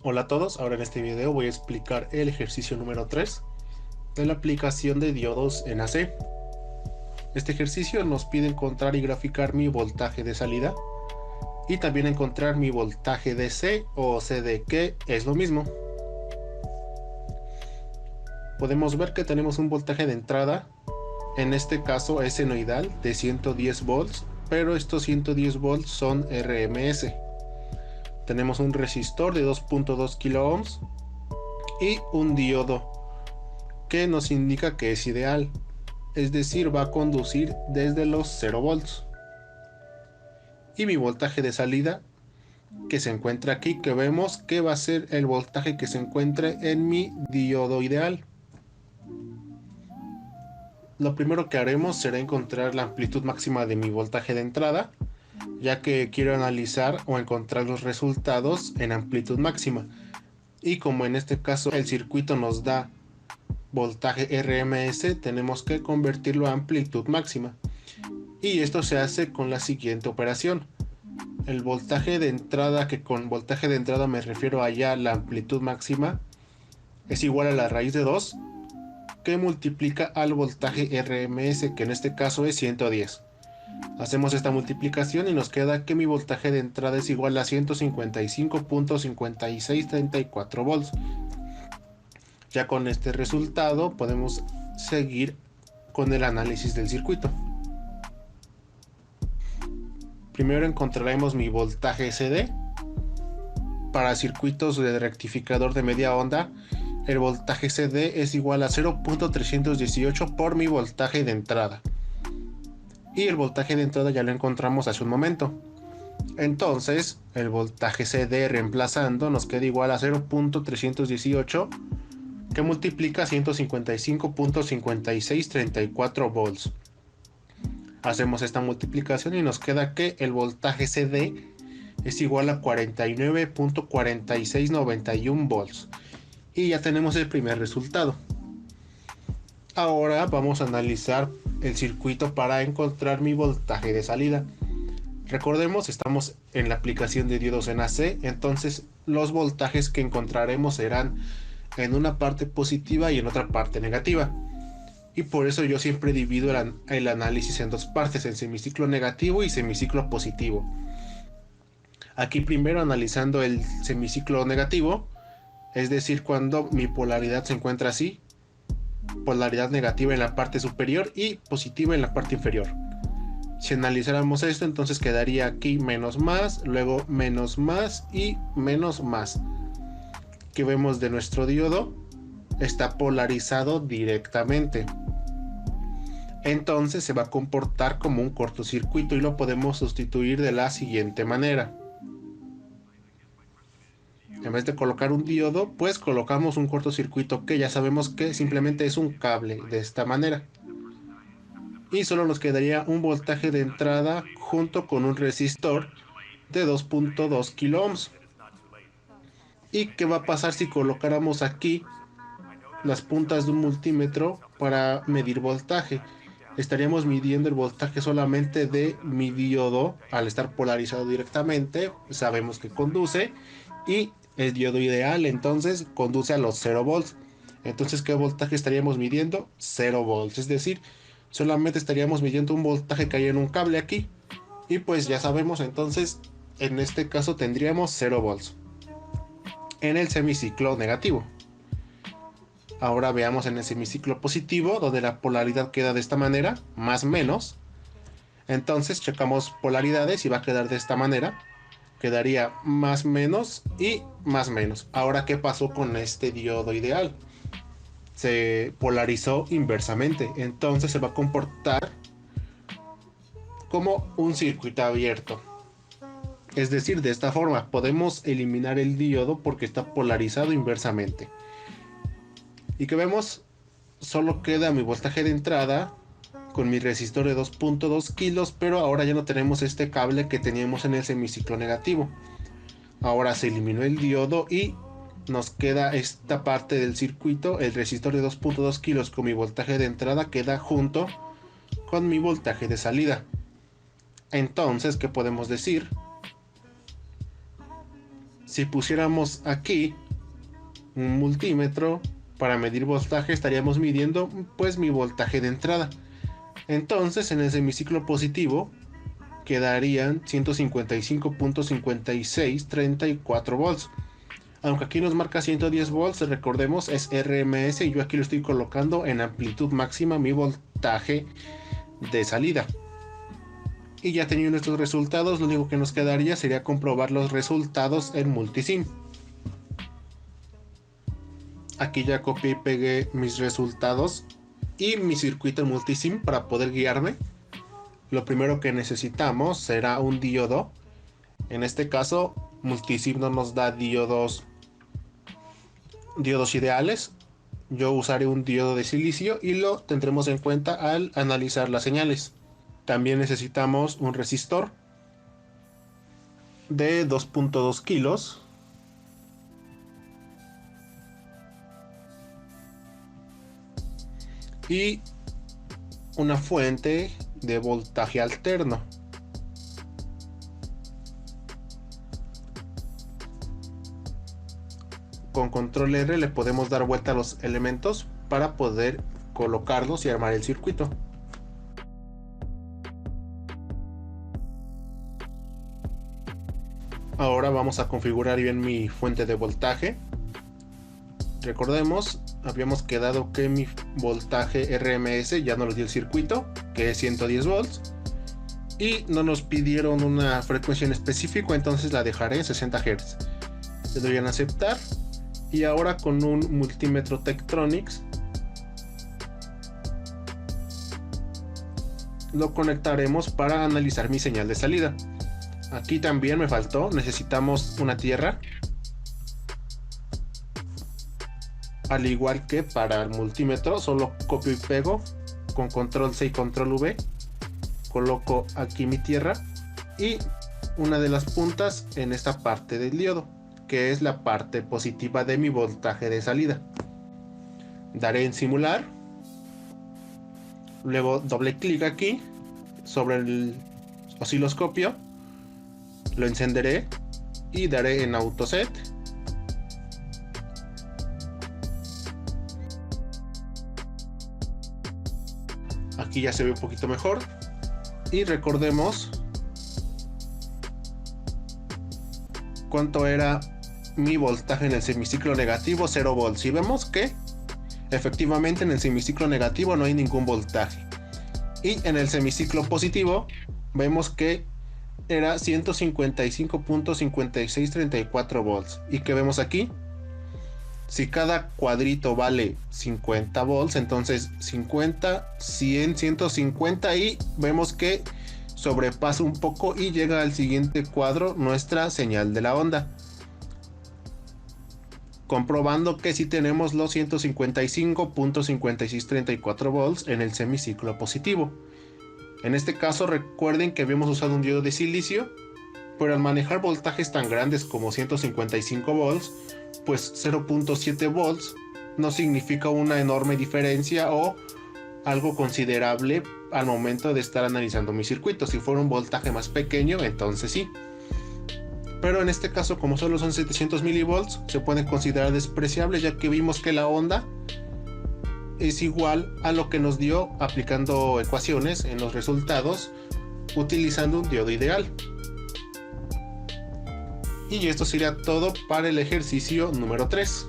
Hola a todos, ahora en este video voy a explicar el ejercicio número 3 de la aplicación de diodos en AC. Este ejercicio nos pide encontrar y graficar mi voltaje de salida y también encontrar mi voltaje DC o CD, que es lo mismo. Podemos ver que tenemos un voltaje de entrada, en este caso es senoidal, de 110 volts, pero estos 110 volts son RMS. Tenemos un resistor de 2.2 kilo ohms y un diodo que nos indica que es ideal, es decir, va a conducir desde los 0 volts. Y mi voltaje de salida que se encuentra aquí, que vemos que va a ser el voltaje que se encuentre en mi diodo ideal. Lo primero que haremos será encontrar la amplitud máxima de mi voltaje de entrada, ya que quiero analizar o encontrar los resultados en amplitud máxima. Y como en este caso el circuito nos da voltaje RMS, tenemos que convertirlo a amplitud máxima. Y esto se hace con la siguiente operación. El voltaje de entrada, que con voltaje de entrada me refiero allá a la amplitud máxima, es igual a la raíz de 2 que multiplica al voltaje RMS, que en este caso es 110. Hacemos esta multiplicación y nos queda que mi voltaje de entrada es igual a 155.5634 volts. Ya con este resultado podemos seguir con el análisis del circuito. Primero encontraremos mi voltaje CD. Para circuitos de rectificador de media onda, el voltaje CD es igual a 0.318 por mi voltaje de entrada. Y el voltaje de entrada ya lo encontramos hace un momento. Entonces, el voltaje CD reemplazando nos queda igual a 0.318 que multiplica 155.5634 volts. Hacemos esta multiplicación y nos queda que el voltaje CD es igual a 49.4691 volts. Y ya tenemos el primer resultado. Ahora vamos a analizar el circuito para encontrar mi voltaje de salida. Recordemos, estamos en la aplicación de diodos en AC, entonces los voltajes que encontraremos serán en una parte positiva y en otra parte negativa. Y por eso yo siempre divido el análisis en dos partes, en semiciclo negativo y semiciclo positivo. Aquí primero analizando el semiciclo negativo, es decir, cuando mi polaridad se encuentra así, polaridad negativa en la parte superior y positiva en la parte inferior. Si analizáramos esto, entonces quedaría aquí menos más, luego menos más y menos más. Que vemos de nuestro diodo, está polarizado directamente. Entonces se va a comportar como un cortocircuito y lo podemos sustituir de la siguiente manera. En vez de colocar un diodo, pues colocamos un cortocircuito que ya sabemos que simplemente es un cable de esta manera. Y solo nos quedaría un voltaje de entrada junto con un resistor de 2.2 kilo ohms. ¿Y qué va a pasar si colocáramos aquí las puntas de un multímetro para medir voltaje? Estaríamos midiendo el voltaje solamente de mi diodo al estar polarizado directamente. Sabemos que conduce y el diodo ideal entonces conduce a los 0 volts. Entonces, ¿qué voltaje estaríamos midiendo? 0 volts, es decir, solamente estaríamos midiendo un voltaje que hay en un cable aquí. Y pues ya sabemos, entonces en este caso tendríamos 0 volts en el semiciclo negativo. Ahora veamos en el semiciclo positivo, donde la polaridad queda de esta manera, más menos. Entonces checamos polaridades y va a quedar de esta manera. Quedaría más menos y más menos. Ahora, ¿qué pasó con este diodo ideal? Se polarizó inversamente. Entonces se va a comportar como un circuito abierto. Es decir, de esta forma podemos eliminar el diodo porque está polarizado inversamente. Y que vemos, solo queda mi voltaje de entrada con mi resistor de 2.2 kilos, pero ahora ya no tenemos este cable que teníamos en el semiciclo negativo. Ahora se eliminó el diodo y nos queda esta parte del circuito, el resistor de 2.2 kilos con mi voltaje de entrada queda junto con mi voltaje de salida. Entonces, ¿qué podemos decir? Si pusiéramos aquí un multímetro para medir voltaje, estaríamos midiendo pues mi voltaje de entrada. Entonces en el semiciclo positivo quedarían 155.5634 volts. Aunque aquí nos marca 110 volts, recordemos es RMS y yo aquí lo estoy colocando en amplitud máxima mi voltaje de salida. Y ya teniendo estos resultados, lo único que nos quedaría sería comprobar los resultados en Multisim. Aquí ya copié y pegué mis resultados y mi circuito en Multisim para poder guiarme. Lo primero que necesitamos será un diodo. En este caso, Multisim no nos da diodos ideales. Yo usaré un diodo de silicio y lo tendremos en cuenta al analizar las señales. También necesitamos un resistor de 2.2 kilos. Y una fuente de voltaje alterno. Con control R le podemos dar vuelta a los elementos para poder colocarlos y armar el circuito. Ahora vamos a configurar bien mi fuente de voltaje. Recordemos, habíamos quedado que mi voltaje RMS ya nos lo dio el circuito, que es 110 volts. Y no nos pidieron una frecuencia en específico, entonces la dejaré en 60 Hz. Le doy en aceptar. Y ahora con un multímetro Tektronix lo conectaremos para analizar mi señal de salida. Aquí también me faltó, necesitamos una tierra. Al igual que para el multímetro, solo copio y pego con control C y control V. Coloco aquí mi tierra y una de las puntas en esta parte del diodo, que es la parte positiva de mi voltaje de salida. Daré en simular, luego doble clic aquí sobre el osciloscopio, lo encenderé y daré en autoset. Aquí ya se ve un poquito mejor y recordemos cuánto era mi voltaje en el semiciclo negativo, 0 volts. Y vemos que efectivamente en el semiciclo negativo no hay ningún voltaje. Y en el semiciclo positivo vemos que era 155.5634 volts. ¿Y qué vemos aquí? Si cada cuadrito vale 50 volts, entonces 50, 100, 150 y vemos que sobrepasa un poco y llega al siguiente cuadro nuestra señal de la onda. Comprobando que sí tenemos los 155.5634 volts en el semiciclo positivo. En este caso recuerden que habíamos usado un diodo de silicio, pero al manejar voltajes tan grandes como 155 volts, pues 0.7 volts no significa una enorme diferencia o algo considerable al momento de estar analizando mi circuito. Si fuera un voltaje más pequeño, entonces sí. Pero en este caso, como solo son 700 milivolts, se puede considerar despreciable, ya que vimos que la onda es igual a lo que nos dio aplicando ecuaciones en los resultados utilizando un diodo ideal. Y esto sería todo para el ejercicio número 3.